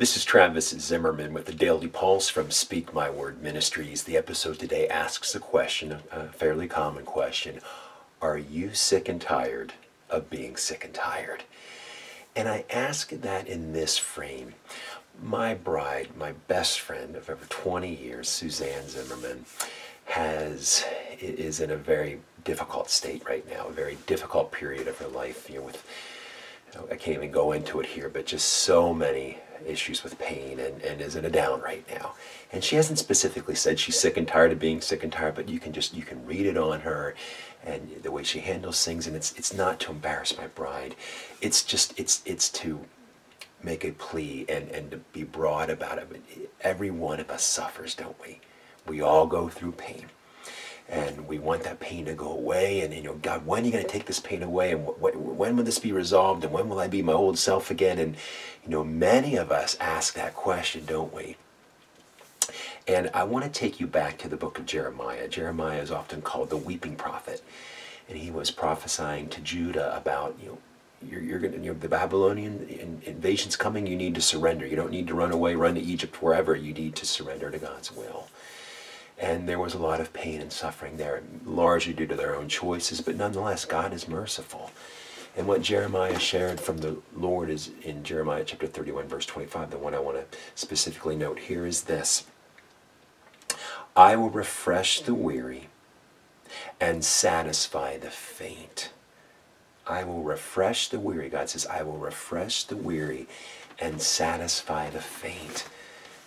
This is Travis Zimmerman with the Daily Pulse from Speak My Word Ministries. The episode today asks a question, a fairly common question. Are you sick and tired of being sick and tired? And I ask that in this frame. My bride, my best friend of over 20 years, Suzanne Zimmerman, is in a very difficult state right now, a very difficult period of her life, I can't even go into it here, but just so many issues with pain and is in a down right now. And she hasn't specifically said she's sick and tired of being sick and tired, but you can read it on her and the way she handles things. And it's not to embarrass my bride. It's to make a plea and to be broad about it. Every one of us suffers, don't we? We all go through pain. And we want that pain to go away. And, God, when are you going to take this pain away? And when will this be resolved? And when will I be my old self again? And, many of us ask that question, don't we? And I want to take you back to the book of Jeremiah. Jeremiah is often called the weeping prophet. And he was prophesying to Judah about, you're going to, the Babylonian invasion's coming. You need to surrender. You don't need to run away, run to Egypt, wherever. You need to surrender to God's will. And there was a lot of pain and suffering there, largely due to their own choices, but nonetheless, God is merciful. And what Jeremiah shared from the Lord is in Jeremiah chapter 31, verse 25. The one I want to specifically note here is this. I will refresh the weary and satisfy the faint. I will refresh the weary. God says, I will refresh the weary and satisfy the faint.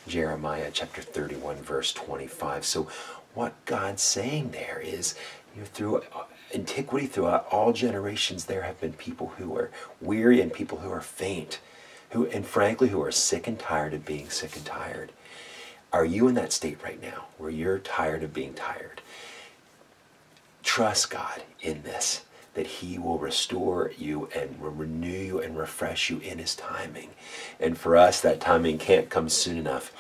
Jeremiah chapter 31, verse 25. So what God's saying there is, through antiquity, throughout all generations, there have been people who are weary and people who are faint, who are sick and tired of being sick and tired. Are you in that state right now where you're tired of being tired? Trust God in this, that He will restore you and will renew you and refresh you in His timing. And for us, that timing can't come soon enough.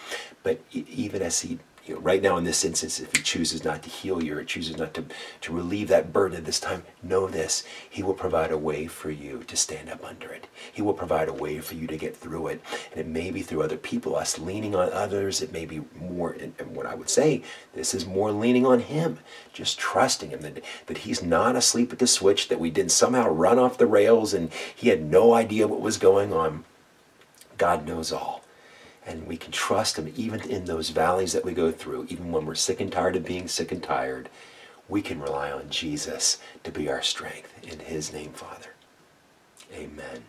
But even as He, right now in this instance, if He chooses not to heal you or chooses not to relieve that burden at this time, know this, He will provide a way for you to stand up under it. He will provide a way for you to get through it. And it may be through other people, us leaning on others. It may be more, and what I would say, this is more leaning on Him, just trusting Him, that He's not asleep at the switch, that we didn't somehow run off the rails and He had no idea what was going on. God knows all. And we can trust Him even in those valleys that we go through, even when we're sick and tired of being sick and tired. We can rely on Jesus to be our strength. In His name, Father. Amen.